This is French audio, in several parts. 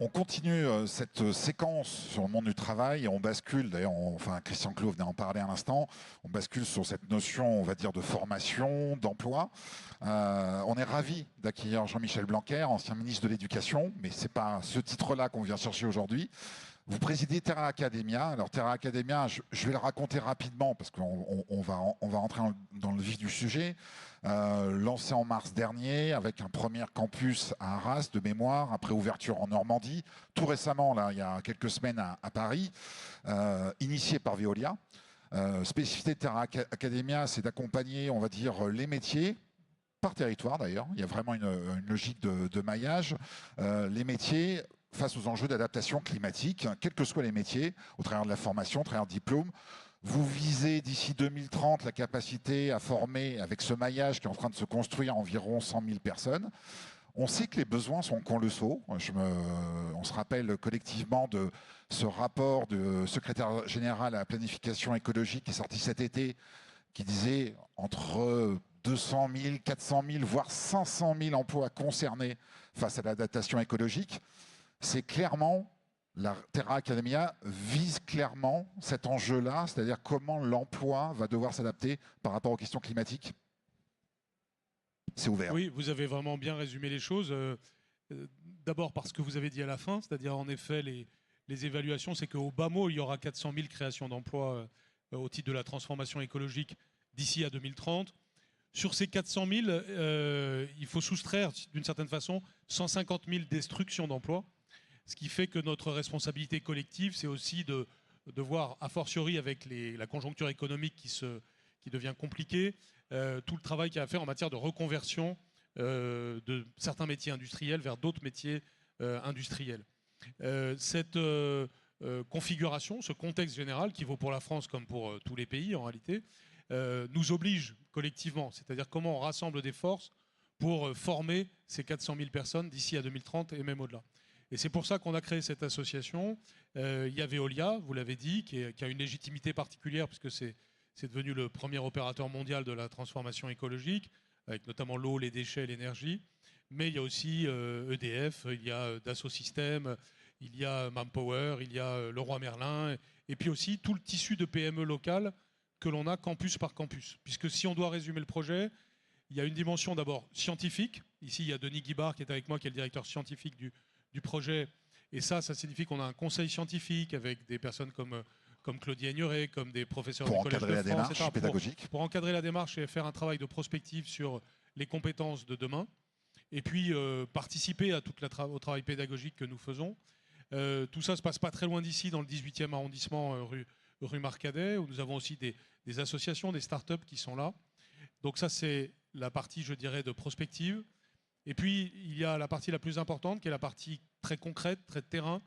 On continue cette séquence sur le monde du travail et on bascule, d'ailleurs, enfin Christian Clot venait en parler à l'instant, on bascule sur cette notion, on va dire, de formation, d'emploi. On est ravi d'accueillir Jean-Michel Blanquer, ancien ministre de l'Éducation, mais c'est pas ce titre-là qu'on vient chercher aujourd'hui. Vous présidez Terra Academia. Alors Terra Academia, je vais le raconter rapidement parce qu'on va rentrer dans le vif du sujet. Lancé en mars dernier avec un premier campus à Arras de mémoire, après ouverture en Normandie, tout récemment, là, il y a quelques semaines à Paris, initié par Veolia. Spécificité de Terra Academia, c'est d'accompagner, on va dire, les métiers, par territoire d'ailleurs, il y a vraiment une logique de maillage, les métiers face aux enjeux d'adaptation climatique, quels que soient les métiers, au travers de la formation, au travers de diplômes. Vous visez d'ici 2030 la capacité à former, avec ce maillage qui est en train de se construire, environ 100 000 personnes. On sait que les besoins sont colossaux. On se rappelle collectivement de ce rapport du secrétaire général à la planification écologique qui est sorti cet été, qui disait entre 200 000, 400 000, voire 500 000 emplois concernés face à l'adaptation écologique. C'est clairement, la Terra Academia vise clairement cet enjeu-là, c'est-à-dire comment l'emploi va devoir s'adapter par rapport aux questions climatiques. C'est ouvert. Oui, vous avez vraiment bien résumé les choses. D'abord parce que vous avez dit à la fin, c'est-à-dire en effet les évaluations, c'est qu'au bas mot, il y aura 400 000 créations d'emplois au titre de la transformation écologique d'ici à 2030. Sur ces 400 000, il faut soustraire d'une certaine façon 150 000 destructions d'emplois. Ce qui fait que notre responsabilité collective, c'est aussi de voir, a fortiori avec la conjoncture économique qui devient compliquée, tout le travail qu'il y a à faire en matière de reconversion de certains métiers industriels vers d'autres métiers industriels. Cette configuration, ce contexte général, qui vaut pour la France comme pour tous les pays en réalité, nous oblige collectivement, c'est-à-dire comment on rassemble des forces pour former ces 400 000 personnes d'ici à 2030 et même au-delà. Et c'est pour ça qu'on a créé cette association. Il y a Veolia, vous l'avez dit, qui a une légitimité particulière puisque c'est devenu le premier opérateur mondial de la transformation écologique, avec notamment l'eau, les déchets, l'énergie. Mais il y a aussi EDF, il y a Dassault Systèmes, il y a Manpower, il y a Leroy Merlin, et puis aussi tout le tissu de PME locales que l'on a campus par campus. Puisque si on doit résumer le projet, il y a une dimension d'abord scientifique. Ici, il y a Denis Guibard qui est avec moi, qui est le directeur scientifique du projet. Et ça signifie qu'on a un conseil scientifique avec des personnes comme Claudie Aigneret, comme des professeurs du Collège de France, etc., pédagogique. pour encadrer la démarche et faire un travail de prospective sur les compétences de demain. Et puis participer à au travail pédagogique que nous faisons. Tout ça ne se passe pas très loin d'ici, dans le 18e arrondissement, rue Marcadet, où nous avons aussi des associations, des start-up qui sont là. Donc ça, c'est la partie, je dirais, de prospective. Et puis, il y a la partie la plus importante, qui est la partie très concrète, très terrain,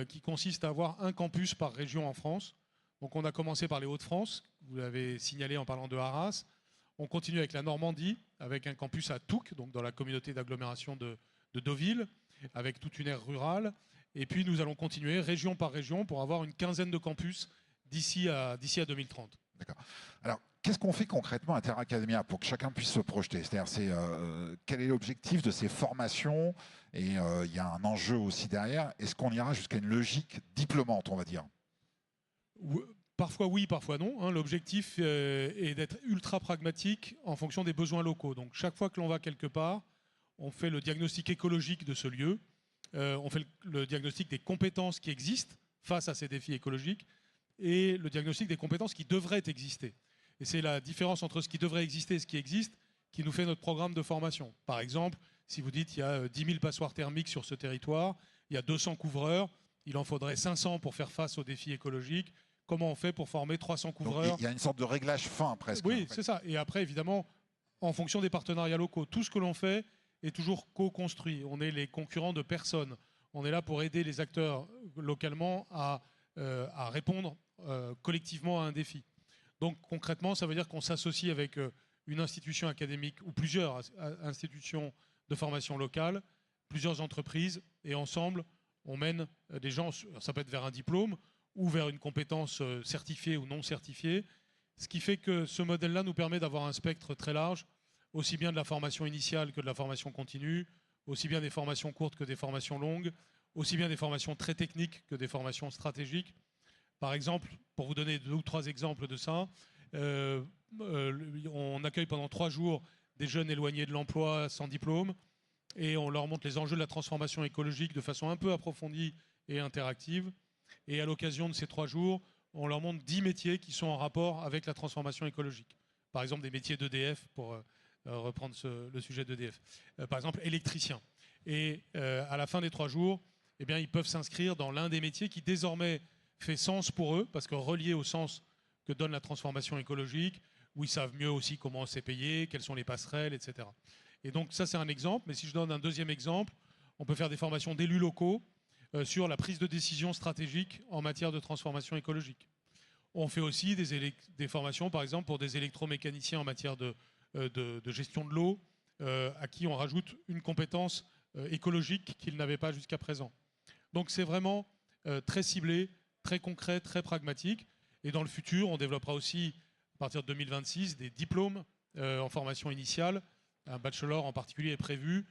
qui consiste à avoir un campus par région en France. Donc, on a commencé par les Hauts-de-France, vous l'avez signalé en parlant de Arras. On continue avec la Normandie, avec un campus à Touques, donc dans la communauté d'agglomération de Deauville, avec toute une aire rurale. Et puis, nous allons continuer région par région pour avoir une quinzaine de campus d'ici à 2030. D'accord. Alors, qu'est-ce qu'on fait concrètement à Terra Academia pour que chacun puisse se projeter? C'est-à-dire, quel est l'objectif de ces formations? Et il y a un enjeu aussi derrière. Est-ce qu'on ira jusqu'à une logique diplômante, on va dire? Parfois oui, parfois non. Hein. L'objectif est d'être ultra pragmatique en fonction des besoins locaux. Donc, chaque fois que l'on va quelque part, on fait le diagnostic écologique de ce lieu. On fait le diagnostic des compétences qui existent face à ces défis écologiques et le diagnostic des compétences qui devraient exister. Et c'est la différence entre ce qui devrait exister et ce qui existe qui nous fait notre programme de formation. Par exemple, si vous dites qu'il y a 10 000 passoires thermiques sur ce territoire, il y a 200 couvreurs, il en faudrait 500 pour faire face aux défis écologiques. Comment on fait pour former 300 couvreurs? Donc, il y a une sorte de réglage fin presque. Oui, c'est ça. Et après, évidemment, en fonction des partenariats locaux, tout ce que l'on fait est toujours co-construit. On est les concurrents de personne. On est là pour aider les acteurs localement à répondre collectivement à un défi. Donc concrètement, ça veut dire qu'on s'associe avec une institution académique ou plusieurs institutions de formation locale, plusieurs entreprises, et ensemble, on mène des gens, ça peut être vers un diplôme ou vers une compétence certifiée ou non certifiée, ce qui fait que ce modèle-là nous permet d'avoir un spectre très large, aussi bien de la formation initiale que de la formation continue, aussi bien des formations courtes que des formations longues, aussi bien des formations très techniques que des formations stratégiques. Par exemple, pour vous donner 2 ou 3 exemples de ça, on accueille pendant 3 jours des jeunes éloignés de l'emploi sans diplôme et on leur montre les enjeux de la transformation écologique de façon un peu approfondie et interactive. Et à l'occasion de ces 3 jours, on leur montre 10 métiers qui sont en rapport avec la transformation écologique. Par exemple, des métiers d'EDF, pour reprendre le sujet d'EDF. Par exemple, électricien. Et à la fin des 3 jours, eh bien, ils peuvent s'inscrire dans l'un des métiers qui désormais fait sens pour eux, parce que relié au sens que donne la transformation écologique, où ils savent mieux aussi comment c'est payé, quelles sont les passerelles, etc. Et donc ça, c'est un exemple. Mais si je donne un deuxième exemple, on peut faire des formations d'élus locaux sur la prise de décision stratégique en matière de transformation écologique. On fait aussi des formations, par exemple, pour des électromécaniciens en matière de gestion de l'eau, à qui on rajoute une compétence écologique qu'ils n'avaient pas jusqu'à présent. Donc c'est vraiment très ciblé, très concret, très pragmatique. Et dans le futur, on développera aussi, à partir de 2026, des diplômes en formation initiale. Un bachelor en particulier est prévu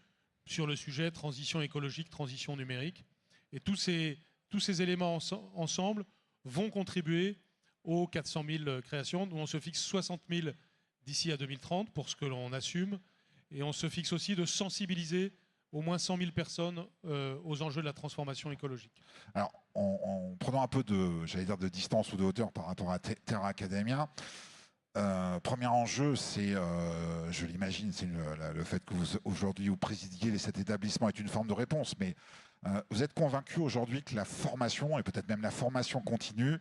sur le sujet transition écologique, transition numérique. Et tous ces éléments ensemble vont contribuer aux 400 000 créations, dont on se fixe 60 000 d'ici à 2030 pour ce que l'on assume. Et on se fixe aussi de sensibiliser au moins 100 000 personnes aux enjeux de la transformation écologique. Alors, en prenant un peu de distance ou de hauteur par rapport à Terra Academia, premier enjeu, c'est, je l'imagine, c'est le fait que aujourd'hui vous présidiez cet établissement est une forme de réponse, mais vous êtes convaincu aujourd'hui que la formation, et peut-être même la formation continue,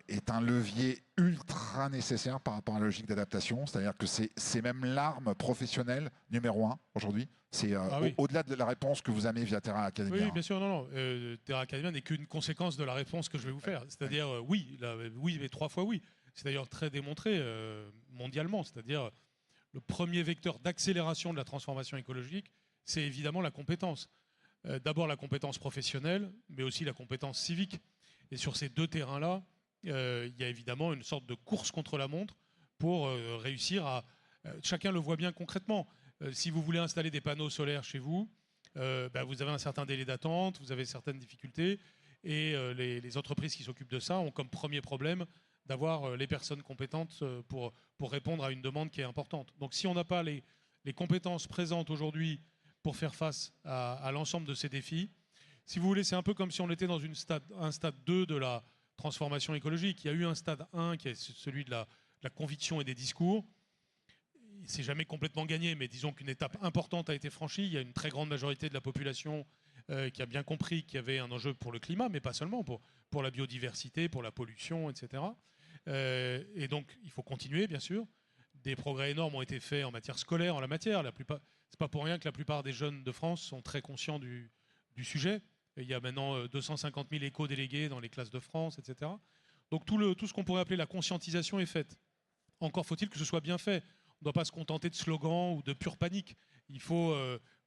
est un levier ultra nécessaire par rapport à la logique d'adaptation, c'est-à-dire que c'est même l'arme professionnelle numéro 1 aujourd'hui. C'est oui. au-delà de la réponse que vous amenez via Terra Academia. Oui, bien sûr, non. Terra Academia n'est qu'une conséquence de la réponse que je vais vous faire. C'est-à-dire, oui, mais 3 fois oui. C'est d'ailleurs très démontré mondialement. C'est-à-dire, le premier vecteur d'accélération de la transformation écologique, c'est évidemment la compétence. D'abord la compétence professionnelle, mais aussi la compétence civique. Et sur ces 2 terrains-là, il y a évidemment une sorte de course contre la montre pour réussir à... chacun le voit bien concrètement. Si vous voulez installer des panneaux solaires chez vous, vous avez un certain délai d'attente, vous avez certaines difficultés, et les entreprises qui s'occupent de ça ont comme premier problème d'avoir les personnes compétentes pour répondre à une demande qui est importante. Donc si on n'a pas les compétences présentes aujourd'hui pour faire face à l'ensemble de ces défis, si vous voulez, c'est un peu comme si on était dans un stade 2 de la transformation écologique. Il y a eu un stade 1 qui est celui de la conviction et des discours. C'est jamais complètement gagné, mais disons qu'une étape importante a été franchie. Il y a une très grande majorité de la population qui a bien compris qu'il y avait un enjeu pour le climat, mais pas seulement, pour la biodiversité, pour la pollution, etc. Et donc, il faut continuer, bien sûr. Des progrès énormes ont été faits en matière scolaire, en la matière. C'est pas pour rien que la plupart des jeunes de France sont très conscients du sujet. Et il y a maintenant 250 000 éco-délégués dans les classes de France, etc. Donc tout ce qu'on pourrait appeler la conscientisation est faite. Encore faut-il que ce soit bien fait. On ne doit pas se contenter de slogans ou de pure panique. Il faut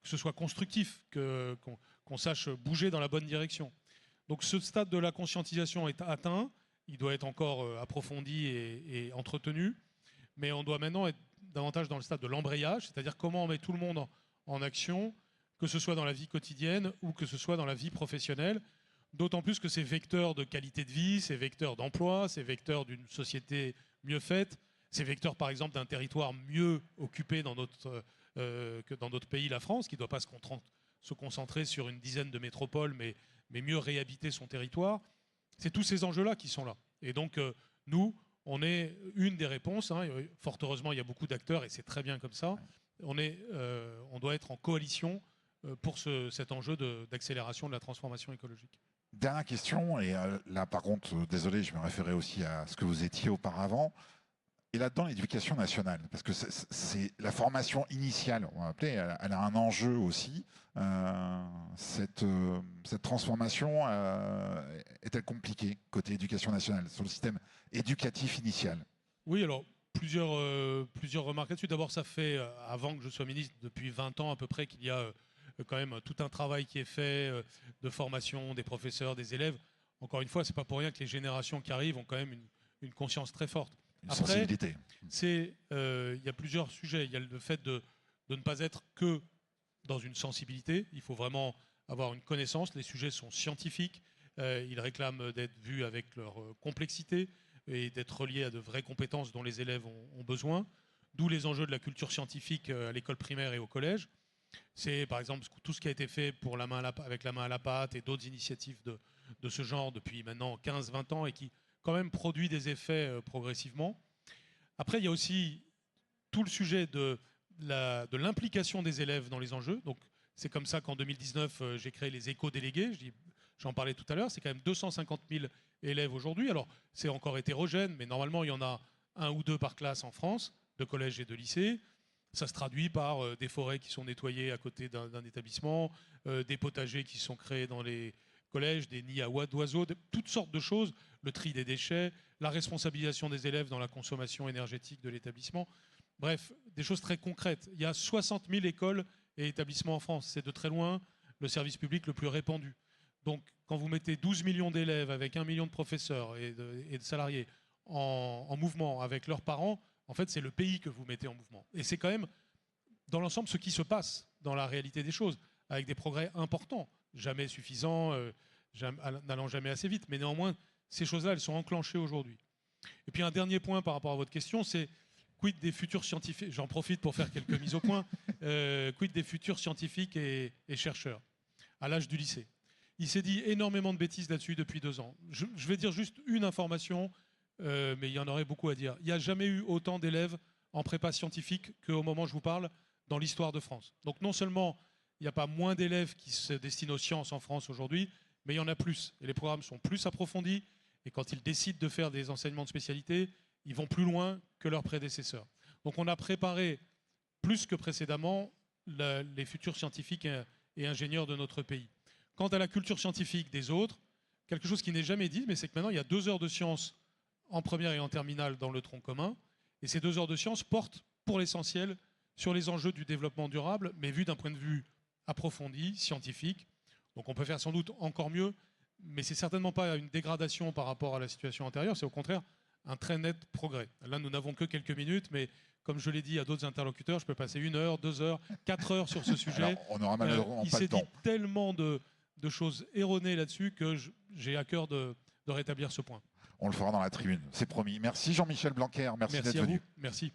que ce soit constructif, qu'on sache bouger dans la bonne direction. Donc ce stade de la conscientisation est atteint. Il doit être encore approfondi et entretenu. Mais on doit maintenant être davantage dans le stade de l'embrayage, c'est-à-dire comment on met tout le monde en action, que ce soit dans la vie quotidienne ou que ce soit dans la vie professionnelle. D'autant plus que c'est vecteur de qualité de vie, c'est vecteur d'emploi, c'est vecteur d'une société mieux faite, c'est vecteur par exemple d'un territoire mieux occupé que dans notre pays, la France, qui ne doit pas se concentrer sur une dizaine de métropoles, mais mieux réhabiter son territoire. C'est tous ces enjeux-là qui sont là. Et donc nous, on est une des réponses. Fort heureusement, il y a beaucoup d'acteurs et c'est très bien comme ça. On doit être en coalition pour cet enjeu d'accélération de la transformation écologique. Dernière question, et là par contre, désolé, je me référais aussi à ce que vous étiez auparavant. Et là-dedans, l'éducation nationale, parce que c'est la formation initiale, on va appeler, elle a un enjeu aussi. Cette transformation est-elle compliquée côté éducation nationale, sur le système éducatif initial? Oui, alors plusieurs remarques là-dessus. D'abord, ça fait, avant que je sois ministre, depuis 20 ans à peu près, qu'il y a quand même tout un travail qui est fait de formation des professeurs, des élèves. Encore une fois, c'est pas pour rien que les générations qui arrivent ont quand même une conscience très forte. Après, il y a plusieurs sujets. Il y a le fait de ne pas être que dans une sensibilité. Il faut vraiment avoir une connaissance. Les sujets sont scientifiques. Ils réclament d'être vus avec leur complexité et d'être reliés à de vraies compétences dont les élèves ont besoin. D'où les enjeux de la culture scientifique à l'école primaire et au collège. C'est par exemple tout ce qui a été fait pour avec la main à la pâte et d'autres initiatives de ce genre depuis maintenant 15-20 ans et qui quand même produit des effets progressivement. Après, il y a aussi tout le sujet de l'implication des élèves dans les enjeux. Donc, c'est comme ça qu'en 2019, j'ai créé les éco-délégués. J'en parlais tout à l'heure. C'est quand même 250 000 élèves aujourd'hui. Alors, c'est encore hétérogène, mais normalement, il y en a 1 ou 2 par classe en France, de collège et de lycée. Ça se traduit par des forêts qui sont nettoyées à côté d'un établissement, des potagers qui sont créés dans les collèges, des nids à d'oiseaux, toutes sortes de choses, le tri des déchets, la responsabilisation des élèves dans la consommation énergétique de l'établissement. Bref, des choses très concrètes. Il y a 60 000 écoles et établissements en France. C'est de très loin le service public le plus répandu. Donc, quand vous mettez 12 millions d'élèves avec 1 million de professeurs et de salariés en mouvement avec leurs parents, en fait, c'est le pays que vous mettez en mouvement. Et c'est quand même, dans l'ensemble, ce qui se passe dans la réalité des choses, avec des progrès importants, jamais suffisants, n'allant jamais assez vite. Mais néanmoins, ces choses-là, elles sont enclenchées aujourd'hui. Et puis un dernier point par rapport à votre question, c'est quid des futurs scientifiques, j'en profite pour faire quelques mises au point, quid des futurs scientifiques et chercheurs à l'âge du lycée. Il s'est dit énormément de bêtises là-dessus depuis 2 ans. Je vais dire juste une information, mais il y en aurait beaucoup à dire. Il n'y a jamais eu autant d'élèves en prépa scientifique qu'au moment où je vous parle dans l'histoire de France. Donc non seulement il n'y a pas moins d'élèves qui se destinent aux sciences en France aujourd'hui, mais il y en a plus. Et les programmes sont plus approfondis. Et quand ils décident de faire des enseignements de spécialité, ils vont plus loin que leurs prédécesseurs. Donc on a préparé plus que précédemment les futurs scientifiques et ingénieurs de notre pays. Quant à la culture scientifique des autres, quelque chose qui n'est jamais dit, mais c'est que maintenant il y a 2 heures de sciences en première et en terminale dans le tronc commun. Et ces 2 heures de sciences portent pour l'essentiel sur les enjeux du développement durable, mais vu d'un point de vue approfondi, scientifique. Donc on peut faire sans doute encore mieux, mais c'est certainement pas une dégradation par rapport à la situation antérieure, c'est au contraire un très net progrès. Là, nous n'avons que quelques minutes, mais comme je l'ai dit à d'autres interlocuteurs, je peux passer 1 heure, 2 heures, 4 heures sur ce sujet. Alors, on aura malheureusement il pas s'est le temps. dit tellement de choses erronées là-dessus que j'ai à cœur de rétablir ce point. On le fera dans la tribune, c'est promis. Merci Jean-Michel Blanquer, merci d'être à venu. vous. Merci.